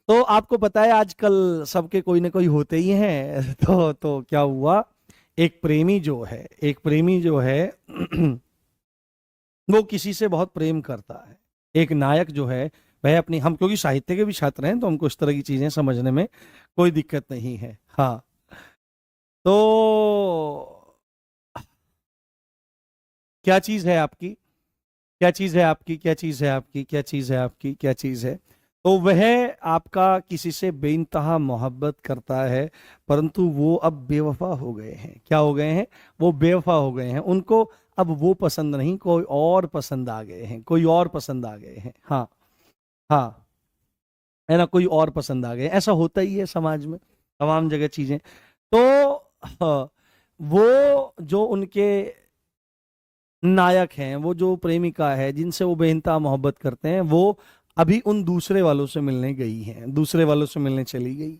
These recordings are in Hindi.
तो आपको पता है आजकल सबके कोई ना कोई होते ही हैं। तो क्या हुआ, एक प्रेमी जो है वो किसी से बहुत प्रेम करता है। एक नायक जो है वह अपनी, हम क्योंकि साहित्य के भी छात्र हैं तो हमको इस तरह की चीजें समझने में कोई दिक्कत नहीं है। हाँ, तो क्या चीज है आपकी, क्या चीज है आपकी, क्या चीज है आपकी, क्या चीज है आपकी, क्या चीज है। तो वह आपका किसी से बेइंतहा मोहब्बत करता है, परंतु वो अब बेवफा हो गए हैं। क्या हो गए हैं? वो बेवफा हो गए हैं। उनको अब वो पसंद नहीं, कोई और पसंद आ गए हैं, कोई और पसंद आ गए हैं। हाँ, हाँ, है ना, कोई और पसंद आ गए। ऐसा होता ही है समाज में, तमाम जगह चीजें। तो हाँ, वो जो उनके नायक हैं, वो जो प्रेमिका है जिनसे वो बेइंतहा मोहब्बत करते हैं, वो अभी उन दूसरे वालों से मिलने गई हैं, दूसरे वालों से मिलने चली गई।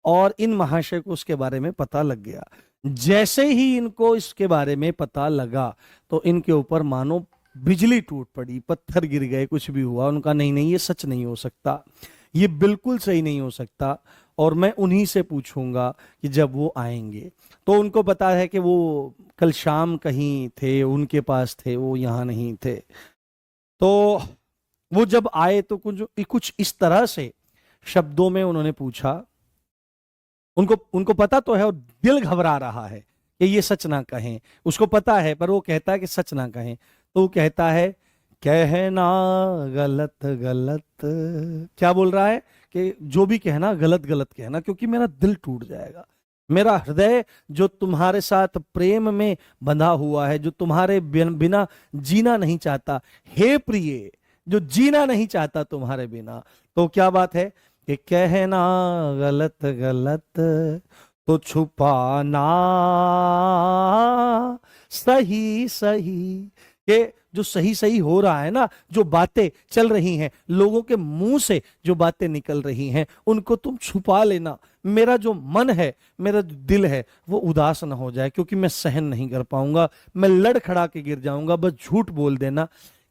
और इन महाशय को उसके बारे में पता लग गया। जैसे ही इनको इसके बारे में पता लगा तो इनके ऊपर मानो बिजली टूट पड़ी, पत्थर गिर गए, कुछ भी हुआ। उनका नहीं नहीं, ये सच नहीं हो सकता, ये बिल्कुल सही नहीं हो सकता, और मैं उन्हीं से पूछूंगा कि जब वो आएंगे। तो उनको पता है कि वो कल शाम कहीं थे, उनके पास थे, वो यहाँ नहीं थे। तो वो जब आए तो कुछ कुछ इस तरह से शब्दों में उन्होंने पूछा। उनको उनको पता तो है, और दिल घबरा रहा है कि ये सच ना कहें। उसको पता है, पर वो कहता है कि सच ना कहें। तो वो कहता है, कहना गलत गलत। क्या बोल रहा है कि जो भी कहना गलत गलत कहना, क्योंकि मेरा दिल टूट जाएगा। मेरा हृदय जो तुम्हारे साथ प्रेम में बंधा हुआ है, जो तुम्हारे बिना जीना नहीं चाहता, हे प्रिय, जो जीना नहीं चाहता तुम्हारे बिना। तो क्या बात है कि कहना गलत गलत तो छुपाना सही सही। ये जो सही सही हो रहा है ना, जो बातें चल रही हैं, लोगों के मुंह से जो बातें निकल रही हैं, उनको तुम छुपा लेना। मेरा जो मन है, मेरा जो दिल है, वो उदास ना हो जाए, क्योंकि मैं सहन नहीं कर पाऊंगा, मैं लड़खड़ा के गिर जाऊंगा। बस झूठ बोल देना,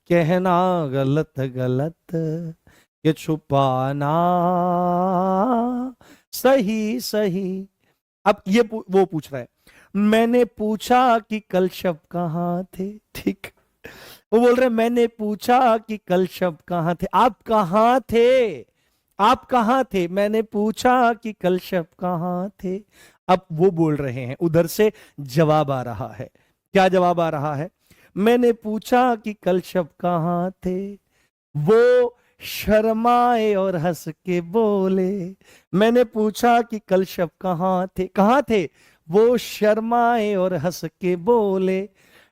कहना गलत गलत, ये छुपाना सही सही। अब ये वो पूछ रहा है, मैंने पूछा कि कल शब कहाँ थे। ठीक, वो बोल रहे मैंने पूछा कि कल शब कहाँ थे, आप कहाँ थे, आप कहाँ थे, मैंने पूछा कि कल शब कहाँ थे। अब वो बोल रहे हैं, उधर से जवाब आ रहा है। क्या जवाब आ रहा है? मैंने पूछा कि कल शब कहाँ थे, वो शर्माए और हंस के बोले। मैंने पूछा कि कल शब कहाँ थे, कहाँ थे, वो शर्माए और हंस के बोले।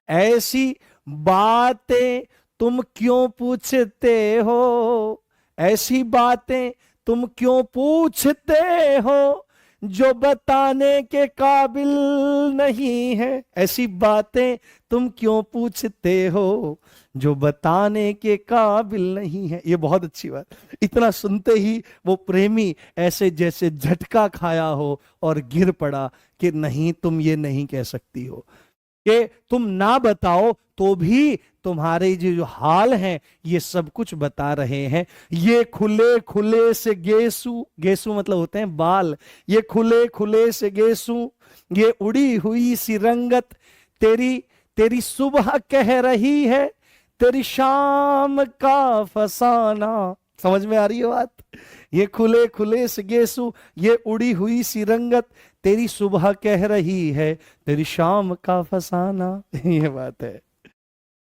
ऐसी बातें तुम क्यों पूछते हो, ऐसी बातें तुम क्यों पूछते हो, जो बताने के काबिल नहीं है। ऐसी बातें तुम क्यों पूछते हो, जो बताने के काबिल नहीं है। ये बहुत अच्छी बात। इतना सुनते ही वो प्रेमी ऐसे जैसे झटका खाया हो और गिर पड़ा कि नहीं, तुम ये नहीं कह सकती हो, कि तुम ना बताओ तो भी तुम्हारे जो जो हाल हैं ये सब कुछ बता रहे हैं। ये खुले खुले से गेसू, गेसू मतलब होते हैं बाल, ये खुले खुले से गेसू, ये उड़ी हुई सी रंगत, तेरी तेरी सुबह कह रही है, तेरी शाम का फसाना। समझ में आ रही है बात? ये खुले खुले से गेसू, ये उड़ी हुई सी रंगत, तेरी सुबह कह रही है, तेरी शाम का फसाना। ये बात है।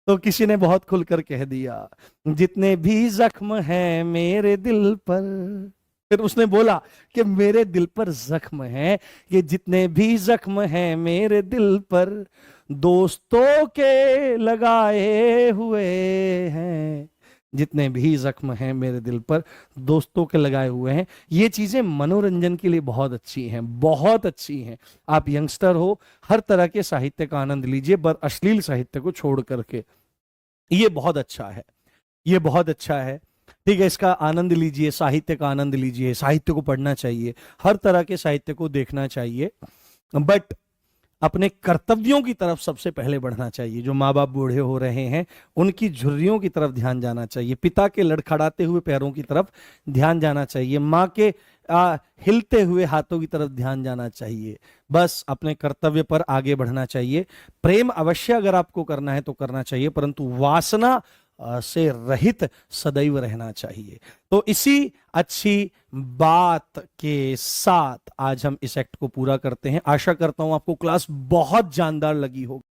तो किसी ने बहुत खुलकर कह दिया, जितने भी जख्म हैं मेरे दिल पर। फिर उसने बोला कि मेरे दिल पर जख्म है, ये जितने भी जख्म हैं मेरे दिल पर, दोस्तों के लगाए हुए हैं। जितने भी जख्म हैं मेरे दिल पर, दोस्तों के लगाए हुए हैं। ये चीजें मनोरंजन के लिए बहुत अच्छी हैं, बहुत अच्छी हैं। आप यंगस्टर हो, हर तरह के साहित्य का आनंद लीजिए, पर अश्लील साहित्य को छोड़ करके। ये बहुत अच्छा है, ये बहुत अच्छा है। ठीक है, इसका आनंद लीजिए, साहित्य का आनंद लीजिए, साहित्य को पढ़ना चाहिए, हर तरह के साहित्य को देखना चाहिए। बट अपने कर्तव्यों की तरफ सबसे पहले बढ़ना चाहिए। जो माँ बाप बूढ़े हो रहे हैं उनकी झुर्रियों की तरफ ध्यान जाना चाहिए, पिता के लड़खड़ाते हुए पैरों की तरफ ध्यान जाना चाहिए, माँ के हिलते हुए हाथों की तरफ ध्यान जाना चाहिए। बस अपने कर्तव्य पर आगे बढ़ना चाहिए। प्रेम अवश्य अगर आपको करना है तो करना चाहिए, परंतु वासना से रहित सदैव रहना चाहिए। तो इसी अच्छी बात के साथ आज हम इस एक्ट को पूरा करते हैं। आशा करता हूं आपको क्लास बहुत जानदार लगी होगी।